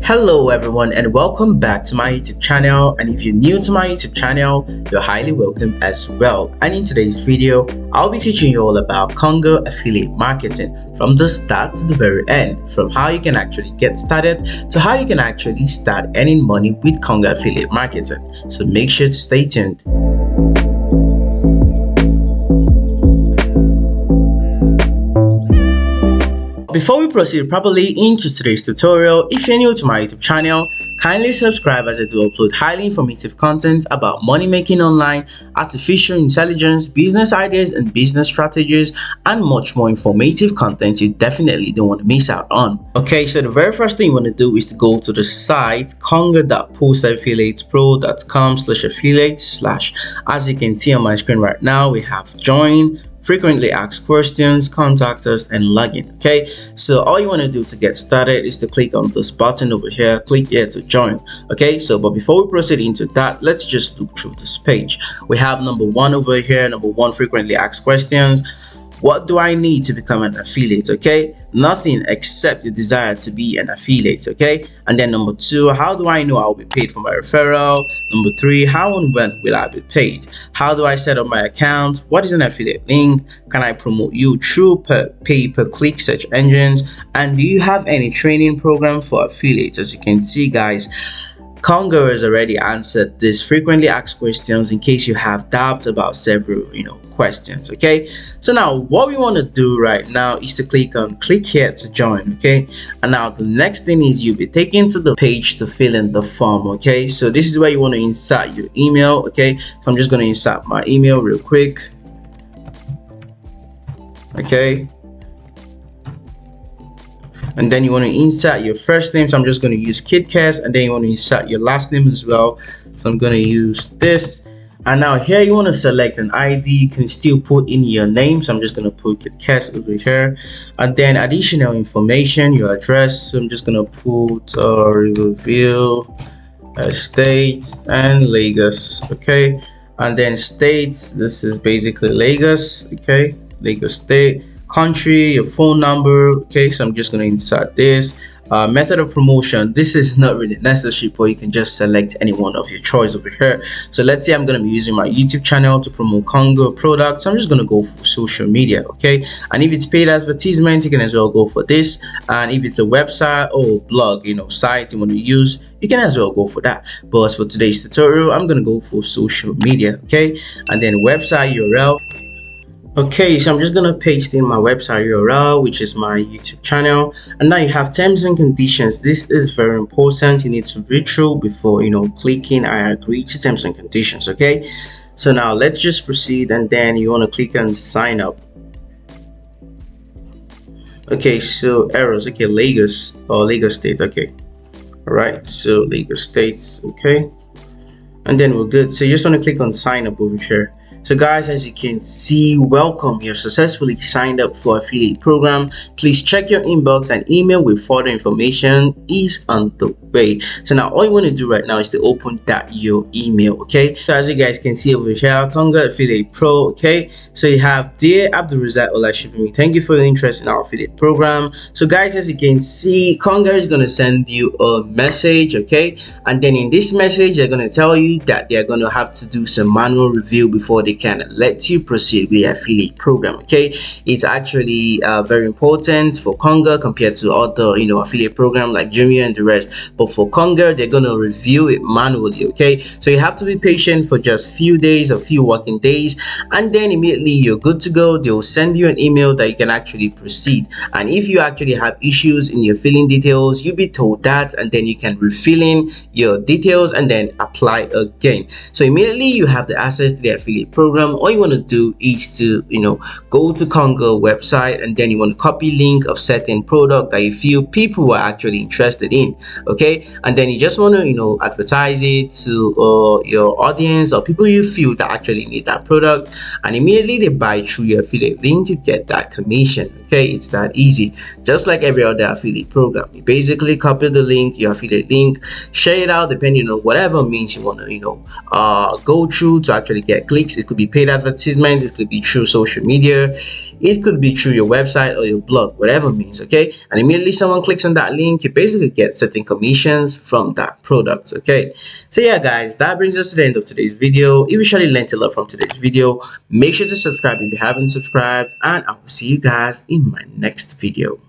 Hello everyone and welcome back to my YouTube channel, and if you're new to my YouTube channel, you're highly welcome as well. And in today's video, I'll be teaching you all about Konga affiliate marketing from the start to the very end, from how you can actually get started to how you can actually start earning money with Konga affiliate marketing. So make sure to stay tuned. Before we proceed properly into today's tutorial, if you're new to my YouTube channel, kindly subscribe as I do upload highly informative content about money making online, artificial intelligence, business ideas and business strategies, and much more informative content you definitely don't want to miss out on. Okay, so the very first thing you want to do is to go to the site konga.postaffiliatespro.com/affiliate/ as you can see on my screen right now, we have join, frequently asked questions, contact us, and login. Okay, so all you want to do to get started is to click on this button over here, click here to join. Okay, so but before we proceed into that, let's just look through this page. We have number one over here, number one, frequently asked questions. What do I need to become an affiliate? Okay, nothing except the desire to be an affiliate. Okay, and then number two, how do I know I'll be paid for my referral? Number three, how and when will I be paid? How do I set up my account? What is an affiliate link? Can I promote you through pay-per-click search engines? And do you have any training program for affiliates? As you can see, guys, Konga has already answered these frequently asked questions in case you have doubts about several questions. Okay, so now what we want to do right now is to click here to join. Okay, and now the next thing is you'll be taken to the page to fill in the form. Okay, so this is where you want to insert your email. Okay, so I'm just going to insert my email real quick. Okay, and then you want to insert your first name, so I'm just going to use KidCast, and then you want to insert your last name as well, so I'm going to use this. And now here you want to select an ID. You can still put in your name, so I'm just going to put KidCast over here, and then additional information, your address, so I'm just going to put Riverville States and Lagos. Okay, and then states, this is basically Lagos. Okay, Lagos State. Country, your phone number. Okay, so I'm just going to insert this. Method of promotion, this is not really necessary, but you can just select any one of your choice over here. So let's say I'm going to be using my YouTube channel to promote Konga products. I'm just going to go for social media. Okay, and if it's paid advertisement, you can as well go for this. And if it's a website or blog site you want to use, you can as well go for that. But as for today's tutorial, I'm going to go for social media. Okay, and then website URL. Okay, so I'm just gonna paste in my website URL, which is my YouTube channel, and now you have terms and conditions. This is very important. You need to read through before clicking I agree to terms and conditions. Okay, so now let's just proceed, and then you want to click on sign up. Okay, so errors. Okay, Lagos or Lagos State. Okay, all right, so Lagos States. Okay, and then we're good. So you just want to click on sign up over here. So guys, as you can see, welcome, you're successfully signed up for affiliate program. Please check your inbox, and email with further information is on the way. So now all you want to do right now is to open your email. Okay, so as you guys can see over here, Konga affiliate pro. Okay, so you have dear Abdulrazak Olashifumi, thank you for your interest in our affiliate program. So guys, as you can see, Konga is going to send you a message. Okay, and then in this message they're going to tell you that they're going to have to do some manual review before they can let you proceed with the affiliate program. Okay, it's actually very important for Konga compared to other affiliate program like Jumia and the rest. But for Konga, they're gonna review it manually. Okay, so you have to be patient for just few days or few working days, and then immediately you're good to go. They'll send you an email that you can actually proceed. And if you actually have issues in your filling details, you'll be told that, and then you can refill in your details and then apply again. So immediately you have the access to the affiliate program. All you want to do is to go to Konga website, and then you want to copy link of certain product that you feel people are actually interested in. Okay, and then you just want to advertise it to your audience or people you feel that actually need that product, and immediately they buy through your affiliate link, you get that commission. Okay, it's that easy, just like every other affiliate program. You basically copy the link, your affiliate link, share it out depending on whatever means you want to go through to actually get clicks. It could be paid advertisements, it could be through social media, it could be through your website or your blog, whatever means. Okay, and immediately someone clicks on that link, you basically get certain commissions from that product. Okay, so yeah guys, that brings us to the end of today's video. If you surely learned a lot from today's video, make sure to subscribe if you haven't subscribed, and I will see you guys in my next video.